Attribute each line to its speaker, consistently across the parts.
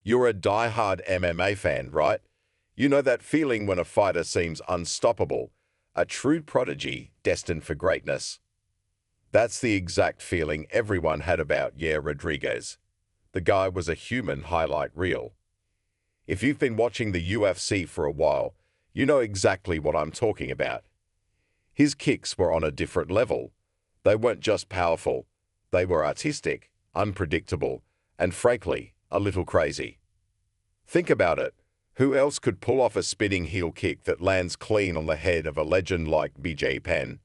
Speaker 1: You're a die-hard MMA fan, right? You know that feeling when a fighter seems unstoppable, a true prodigy destined for greatness. That's the exact feeling everyone had about Yair Rodriguez. The guy was a human highlight reel. If you've been watching the UFC for a while, you know exactly what I'm talking about. His kicks were on a different level. They weren't just powerful. They were artistic, unpredictable, and frankly, a little crazy. Think about it. Who else could pull off a spinning heel kick that lands clean on the head of a legend like BJ Penn?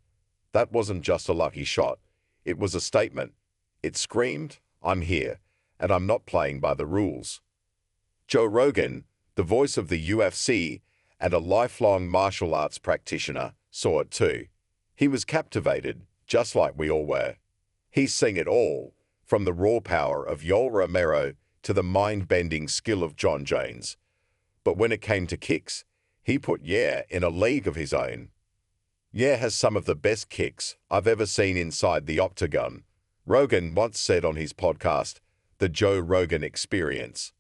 Speaker 1: That wasn't just a lucky shot. It was a statement. It screamed, "I'm here, and I'm not playing by the rules." Joe Rogan, the voice of the UFC and a lifelong martial arts practitioner, saw it too. He was captivated, just like we all were. He's seen it all, from the raw power of Yoel Romero to the mind-bending skill of John Jones. But when it came to kicks, he put Yair in a league of his own. Yair has some of the best kicks I've ever seen inside the octagon. Rogan once said on his podcast, The Joe Rogan Experience.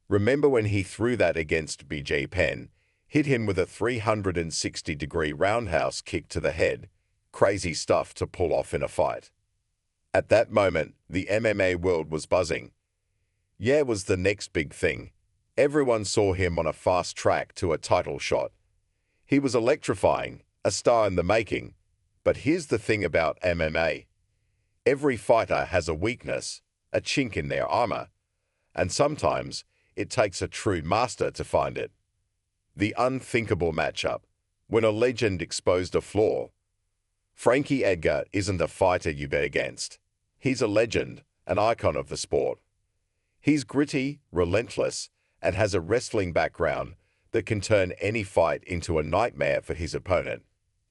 Speaker 1: Remember when he threw that against BJ Penn, hit him with a 360-degree roundhouse kick to the head? Crazy stuff to pull off in a fight. At that moment, the MMA world was buzzing. Yair was the next big thing. Everyone saw him on a fast track to a title shot. He was electrifying, a star in the making. But here's the thing about MMA. Every fighter has a weakness, a chink in their armor, and sometimes it takes a true master to find it. The unthinkable matchup, when a legend exposed a flaw. Frankie Edgar isn't a fighter you bet against. He's a legend, an icon of the sport. He's gritty, relentless, and has a wrestling background that can turn any fight into a nightmare for his opponent.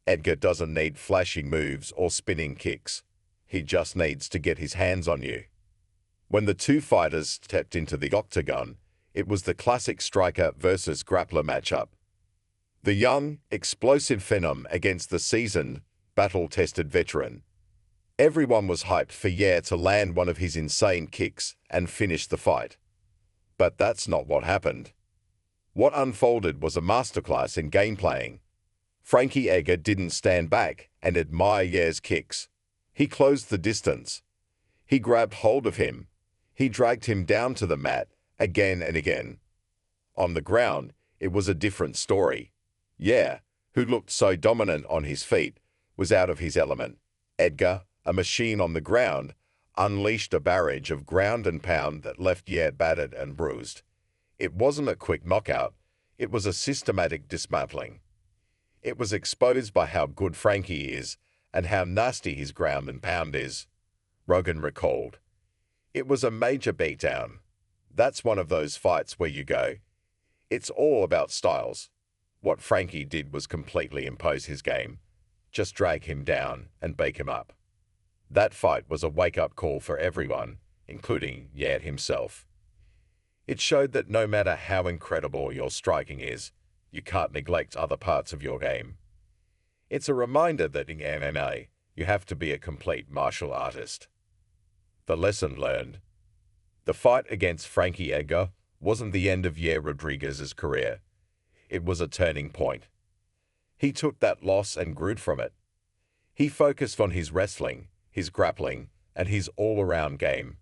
Speaker 1: Edgar doesn't need flashing moves or spinning kicks. He just needs to get his hands on you. When the two fighters stepped into the octagon, it was the classic striker versus grappler matchup. The young, explosive phenom against the seasoned, battle-tested veteran. Everyone was hyped for Yair to land one of his insane kicks and finish the fight. But that's not what happened. What unfolded was a masterclass in game playing. Frankie Edgar didn't stand back and admire Yair's kicks. He closed the distance. He grabbed hold of him. He dragged him down to the mat again and again. On the ground, it was a different story. Yair, who looked so dominant on his feet, was out of his element. Edgar, a machine on the ground, unleashed a barrage of ground and pound that left Yair battered and bruised. It wasn't a quick knockout. It was a systematic dismantling. It was exposed by how good Frankie is and how nasty his ground and pound is. Rogan recalled. It was a major beatdown. That's one of those fights where you go, it's all about styles. What Frankie did was completely impose his game. Just drag him down and bake him up. That fight was a wake-up call for everyone, including Yair himself. It showed that no matter how incredible your striking is, you can't neglect other parts of your game. It's a reminder that in MMA, you have to be a complete martial artist. The lesson learned. The fight against Frankie Edgar wasn't the end of Yair Rodriguez's career. It was a turning point. He took that loss and grew from it. He focused on his wrestling, his grappling, and his all-around game.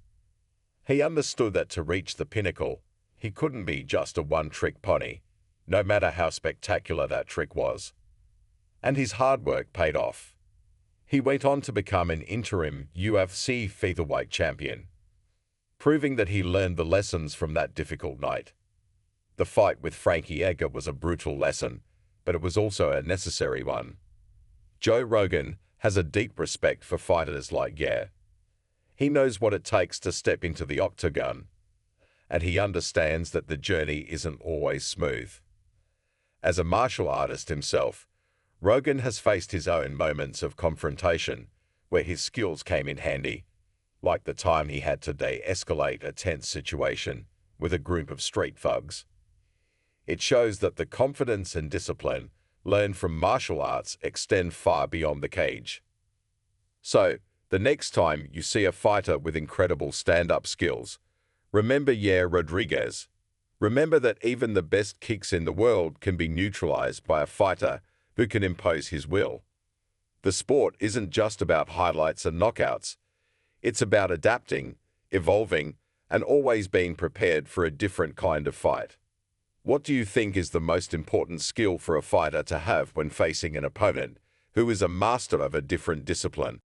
Speaker 1: He understood that to reach the pinnacle, he couldn't be just a one-trick pony, no matter how spectacular that trick was. And his hard work paid off. He went on to become an interim UFC featherweight champion, proving that he learned the lessons from that difficult night. The fight with Frankie Edgar was a brutal lesson, but it was also a necessary one. Joe Rogan has a deep respect for fighters like Yair. He knows what it takes to step into the octagon, and he understands that the journey isn't always smooth. As a martial artist himself, Rogan has faced his own moments of confrontation where his skills came in handy, like the time he had to de-escalate a tense situation with a group of street thugs. It shows that the confidence and discipline learned from martial arts extend far beyond the cage. So, the next time you see a fighter with incredible stand-up skills, remember Yair Rodriguez. Remember that even the best kicks in the world can be neutralized by a fighter who can impose his will. The sport isn't just about highlights and knockouts. It's about adapting, evolving, and always being prepared for a different kind of fight. What do you think is the most important skill for a fighter to have when facing an opponent who is a master of a different discipline?